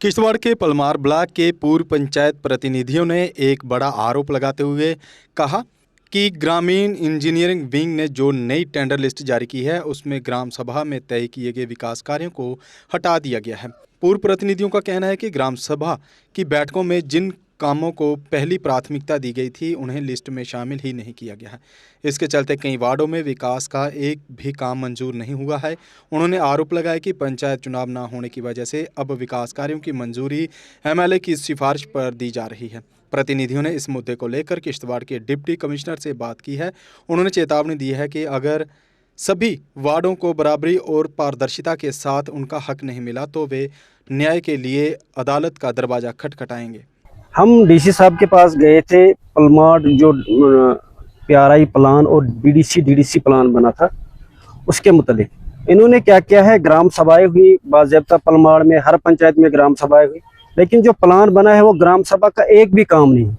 किश्तवाड़ के पलमार ब्लॉक के पूर्व पंचायत प्रतिनिधियों ने एक बड़ा आरोप लगाते हुए कहा कि ग्रामीण इंजीनियरिंग विंग ने जो नई टेंडर लिस्ट जारी की है उसमें ग्राम सभा में तय किए गए विकास कार्यों को हटा दिया गया है। पूर्व प्रतिनिधियों का कहना है कि ग्राम सभा की बैठकों में जिन कामों को पहली प्राथमिकता दी गई थी उन्हें लिस्ट में शामिल ही नहीं किया गया है। इसके चलते कई वार्डों में विकास का एक भी काम मंजूर नहीं हुआ है। उन्होंने आरोप लगाया कि पंचायत चुनाव न होने की वजह से अब विकास कार्यों की मंजूरी एमएलए की सिफारिश पर दी जा रही है। प्रतिनिधियों ने इस मुद्दे को लेकर किश्तवाड़ के डिप्टी कमिश्नर से बात की है। उन्होंने चेतावनी दी है कि अगर सभी वार्डों को बराबरी और पारदर्शिता के साथ उनका हक नहीं मिला तो वे न्याय के लिए अदालत का दरवाज़ा खटखटाएंगे। हम डीसी साहब के पास गए थे। पलमार जो पीआरआई प्लान और डीडीसी प्लान बना था उसके मुतालिक इन्होंने क्या किया है, ग्राम सभाएं हुई बाज़ाब्ता पलमार में, हर पंचायत में ग्राम सभाएं हुई, लेकिन जो प्लान बना है वो ग्राम सभा का एक भी काम नहीं।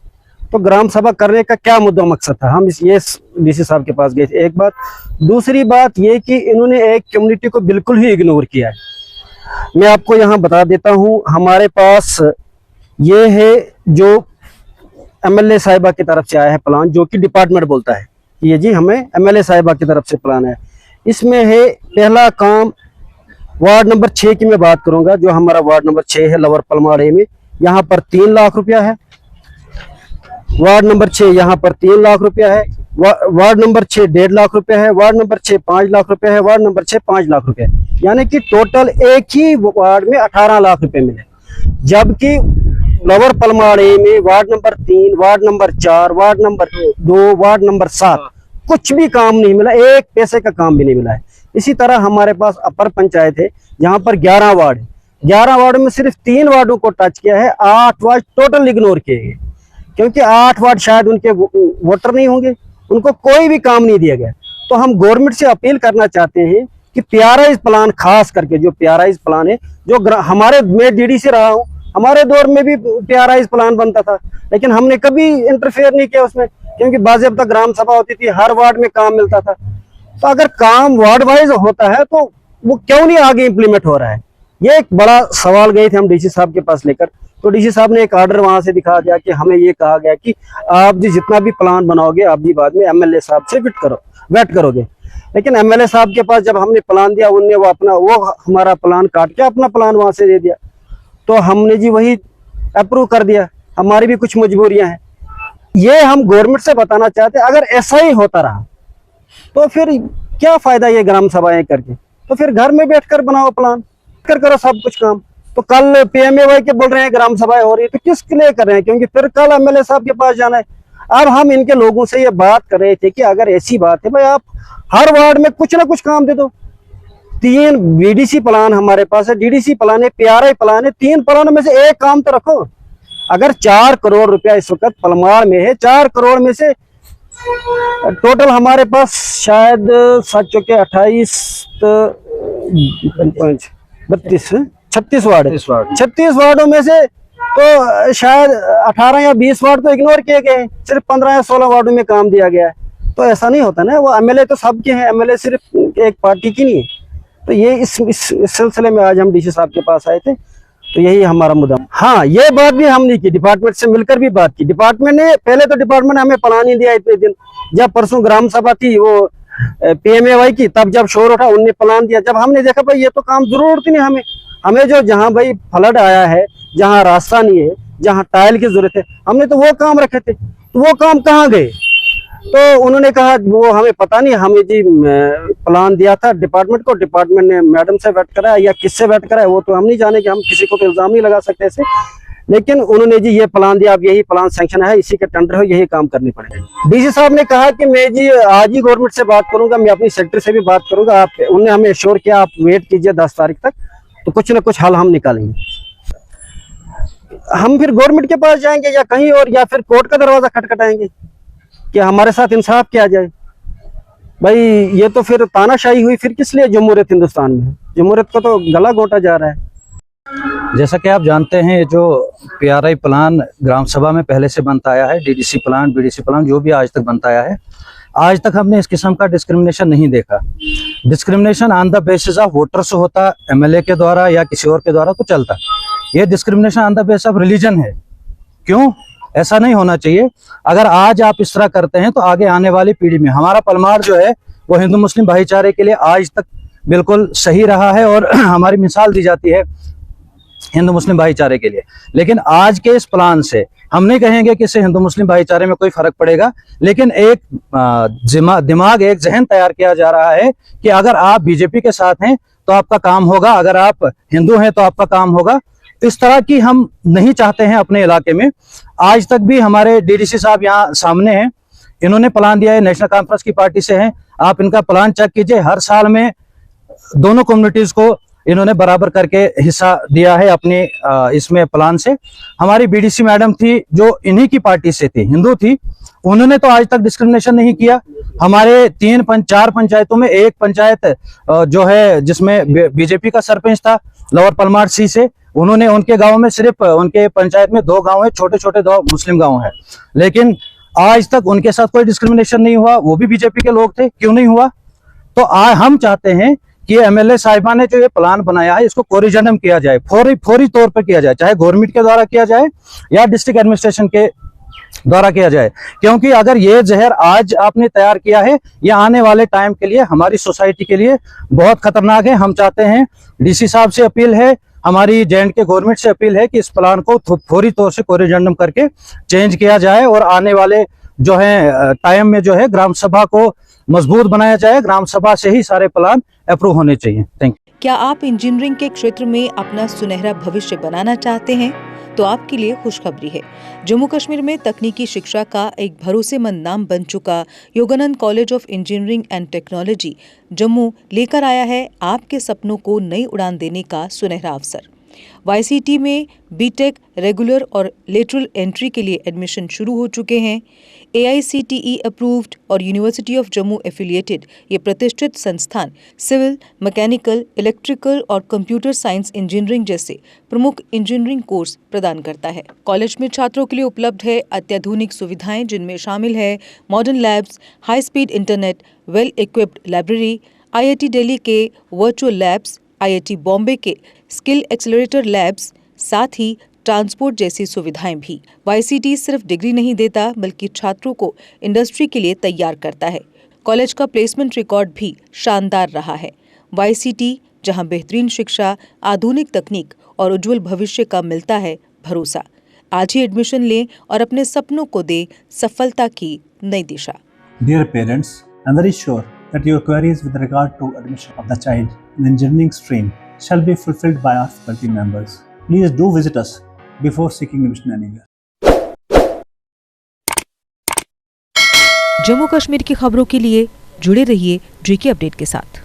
तो ग्राम सभा करने का क्या मुद्दा मकसद था, हम ये डीसी साहब के पास गए थे। एक बात। दूसरी बात ये कि इन्होंने एक कम्युनिटी को बिल्कुल ही इग्नोर किया है। मैं आपको यहाँ बता देता हूँ, हमारे पास ये है जो एमएलए साहिबा की तरफ से आया है प्लान, जो कि डिपार्टमेंट बोलता है ये जी हमें एमएलए साहिबा की तरफ से प्लान है। इसमें है पहला काम वार्ड नंबर 6 की मैं बात करूंगा, जो हमारा वार्ड नंबर 6 है लवर पलमार ए में। यहाँ पर 3 लाख रुपया है। वार्ड नंबर 6 यहाँ पर 3 लाख रुपया है। वार्ड नंबर 6 1.5 लाख रुपया है। वार्ड नंबर 6 5 लाख रुपया है। वार्ड नंबर 6 5 लाख रुपया है। यानी कि टोटल एक ही वार्ड में 18 लाख रुपए मिले। जबकि लवर पलमार ए में ward number 3, ward number 4, ward number 2, ward number 7 कुछ भी काम नहीं मिला, एक पैसे का काम भी नहीं मिला है। इसी तरह हमारे पास अपर पंचायत है जहां पर 11 वार्ड है। 11 वार्ड में सिर्फ 3 वार्डों को टच किया है, 8 वार्ड टोटल इग्नोर किए गए, क्योंकि 8 वार्ड शायद उनके वोटर नहीं होंगे, उनको कोई भी काम नहीं दिया गया। तो हम गवर्नमेंट से अपील करना चाहते हैं कि पीआरआई प्लान, खास करके जो पीआरआई प्लान है, जो हमारे मैं डीडी से रहा हूँ, हमारे दौर में भी पीआरआई प्लान बनता था, लेकिन हमने कभी इंटरफेयर नहीं किया उसमें, क्योंकि बाज़ाब्ता ग्राम सभा होती थी, हर वार्ड में काम मिलता था। तो अगर काम वार्ड वाइज होता है तो वो क्यों नहीं आगे इंप्लीमेंट हो रहा है, ये एक बड़ा सवाल गए थे हम डीसी साहब के पास लेकर। तो डीसी साहब ने एक ऑर्डर वहां से दिखा दिया कि हमें ये कहा गया कि आप जी जितना भी प्लान बनाओगे आप जी बाद में एमएलए साहब से वेट करोगे। लेकिन एमएलए साहब के पास जब हमने प्लान दिया, उनने वो हमारा प्लान काट के अपना प्लान वहां से दे दिया, तो हमने जी वही अप्रूव कर दिया। हमारी भी कुछ मजबूरियां हैं। ये हम गवर्नमेंट से बताना चाहते हैं, अगर ऐसा ही होता रहा तो फिर क्या फायदा ये ग्राम सभाएं करके, तो फिर घर में बैठकर बनाओ प्लान, करो सब कुछ काम। तो कल पीएमएवाई के बोल रहे हैं ग्राम सभाएं हो रही है, तो किसके लिए कर रहे हैं, क्योंकि फिर कल एमएलए साहब के पास जाना है। अब हम इनके लोगों से ये बात कर रहे थे कि अगर ऐसी बात है भाई, आप हर वार्ड में कुछ ना कुछ काम दे दो। 3 बीडीसी प्लान हमारे पास है, डीडीसी प्लान है, पीआरआई प्लान है, 3 प्लानों में से एक काम तो रखो। अगर 4 करोड़ रुपया इस वक्त पलमार में है, 4 करोड़ में से टोटल हमारे पास शायद 7 चौके 28 32 36 वार्ड है। 36 वार्डों में से तो शायद 18 या 20 वार्ड तो इग्नोर किए गए, सिर्फ 15 या 16 वार्डों में काम दिया गया है। तो ऐसा नहीं होता ना, वो एमएलए तो सबके हैं, एमएलए सिर्फ एक पार्टी की नहीं है। तो ये इस सिलसिले में आज हम डीसी साहब के पास आए थे, तो यही हमारा मुद्दा। हाँ, ये बात भी हमने की, डिपार्टमेंट से मिलकर भी बात की। डिपार्टमेंट ने पहले तो डिपार्टमेंट हमें प्लान नहीं दिया इतने दिन। जब परसों ग्राम सभा थी वो पीएमएवाई की, तब जब शोर उठा उनने प्लान दिया। जब हमने देखा भाई ये तो काम जरूरत नहीं, हमें जो जहाँ भाई फ्लड आया है, जहाँ रास्ता नहीं है, जहाँ टाइल की जरूरत है, हमने तो वो काम रखे थे। तो वो काम कहाँ गए? तो उन्होंने कहा वो हमें पता नहीं, हमें जी प्लान दिया था डिपार्टमेंट को, डिपार्टमेंट ने मैडम से वेट कराया या किससे वेट कराया वो तो हम नहीं जाने, कि हम किसी को तो इल्जाम नहीं लगा सकते ऐसे। लेकिन उन्होंने जी ये प्लान दिया, अब यही प्लान सैंक्शन है, इसी के टेंडर हो, यही काम करने पड़ेगा। डीसी साहब ने कहा कि मैं जी आज ही गवर्नमेंट से बात करूंगा, मैं अपनी सेक्रेटरी से भी बात करूंगा। आप उन्होंने हमें एश्योर किया आप वेट कीजिए 10 तारीख तक, तो कुछ ना कुछ हल हम निकालेंगे। हम फिर गवर्नमेंट के पास जाएंगे या कहीं और, या फिर कोर्ट का दरवाजा खटखटाएंगे कि हमारे साथ इंसाफ किया जाए। भाई ये तो फिर तानाशाही हुई, फिर किस लिए जमहूरियत हिंदुस्तान में? जमहूरियत को तो गला घोंटा जा रहा है। जैसा कि आप जानते हैं, ये जो पीआरआई प्लान ग्राम सभा में पहले से बनता आया है, डीडीसी प्लान, बीडीसी प्लान जो भी आज तक बनता आया है, आज तक हमने इस किस्म का डिस्क्रिमिनेशन नहीं देखा। Discrimination on the basis of voters होता, एमएलए के द्वारा या किसी और के द्वारा तो चलता, ये discrimination on the base of religion है। क्यों? ऐसा नहीं होना चाहिए। अगर आज आप इस तरह करते हैं तो आगे आने वाली पीढ़ी में हमारा पलमार जो है वो हिंदू मुस्लिम भाईचारे के लिए आज तक बिल्कुल सही रहा है और हमारी मिसाल दी जाती है हिंदू मुस्लिम भाईचारे के लिए। लेकिन आज के इस प्लान से हम नहीं कहेंगे कि इससे हिंदू मुस्लिम भाईचारे में कोई फर्क पड़ेगा, लेकिन एक दिमाग, एक जहन तैयार किया जा रहा है कि अगर आप बीजेपी के साथ हैं तो आपका काम होगा, अगर आप हिंदू हैं तो आपका काम होगा। इस तरह की हम नहीं चाहते हैं अपने इलाके में। आज तक भी हमारे डीडीसी साहब यहाँ सामने हैं, इन्होंने प्लान दिया है, नेशनल कॉन्फ्रेंस की पार्टी से हैं, आप इनका प्लान चेक कीजिए। हर साल में दोनों कम्युनिटीज को इन्होंने बराबर करके हिस्सा दिया है अपने इसमें प्लान से। हमारी बीडीसी मैडम थी जो इन्हीं की पार्टी से थी, हिंदू थी, उन्होंने तो आज तक डिस्क्रिमिनेशन नहीं किया। हमारे 4 पंचायतों में एक पंचायत जो है जिसमें बीजेपी का सरपंच था लोअर पलमार सी से, उन्होंने उनके गांव में सिर्फ उनके पंचायत में 2 गांव है, छोटे छोटे 2 मुस्लिम गांव है, लेकिन आज तक उनके साथ कोई डिस्क्रिमिनेशन नहीं हुआ, वो भी बीजेपी के लोग थे। क्यों नहीं हुआ? तो आज हम चाहते हैं कि एमएलए साहिबा ने जो ये प्लान बनाया है इसको कोरिजेंडम किया जाए, फौरी तौर पर किया जाए, चाहे गवर्नमेंट के द्वारा किया जाए या डिस्ट्रिक्ट एडमिनिस्ट्रेशन के द्वारा किया जाए। क्योंकि अगर ये जहर आज आपने तैयार किया है, ये आने वाले टाइम के लिए हमारी सोसाइटी के लिए बहुत खतरनाक है। हम चाहते हैं, डीसी साहब से अपील है, हमारी J&K गवर्नमेंट से अपील है कि इस प्लान को फौरी तौर से कोरिजेंडम करके चेंज किया जाए और आने वाले जो है टाइम में जो है ग्राम सभा को मजबूत बनाया जाए। ग्राम सभा से ही सारे प्लान अप्रूव होने चाहिए। Thank you. क्या आप इंजीनियरिंग के क्षेत्र में अपना सुनहरा भविष्य बनाना चाहते हैं? तो आपके लिए खुशखबरी है। जम्मू कश्मीर में तकनीकी शिक्षा का एक भरोसेमंद नाम बन चुका Yogananda college of engineering and technology Jammu लेकर आया है आपके सपनों को नई उड़ान देने का सुनहरा अवसर। YCT में बीटेक रेगुलर और लेटरल एंट्री के लिए एडमिशन शुरू हो चुके हैं। AICTE अप्रूव्ड और यूनिवर्सिटी ऑफ जम्मू एफिलिएटेड ये प्रतिष्ठित संस्थान सिविल, मैकेनिकल, इलेक्ट्रिकल और कंप्यूटर साइंस इंजीनियरिंग जैसे प्रमुख इंजीनियरिंग कोर्स प्रदान करता है। कॉलेज में छात्रों के लिए उपलब्ध है अत्याधुनिक सुविधाएं, जिनमें शामिल है modern labs, high speed internet, well equipped library, IIT Delhi के वर्चुअल लैब्स, IIT बॉम्बे के स्किल एक्सेलरेटर लैब्स, साथ ही ट्रांसपोर्ट जैसी सुविधाएं भी। YCT सिर्फ डिग्री नहीं देता बल्कि छात्रों को इंडस्ट्री के लिए तैयार करता है। कॉलेज का प्लेसमेंट रिकॉर्ड भी शानदार रहा है। YCT जहां बेहतरीन शिक्षा, आधुनिक तकनीक और उज्जवल भविष्य का मिलता है भरोसा। आज ही एडमिशन लें और अपने सपनों को दे सफलता की नई दिशा। Dear parents, I am very sure that your queries with regard to admission of the child in engineering stream shall be fulfilled by our faculty members. Please do visit us before seeking admission anywhere. Jammu Kashmir की खबरों के लिए जुड़े रहिए GK update के साथ।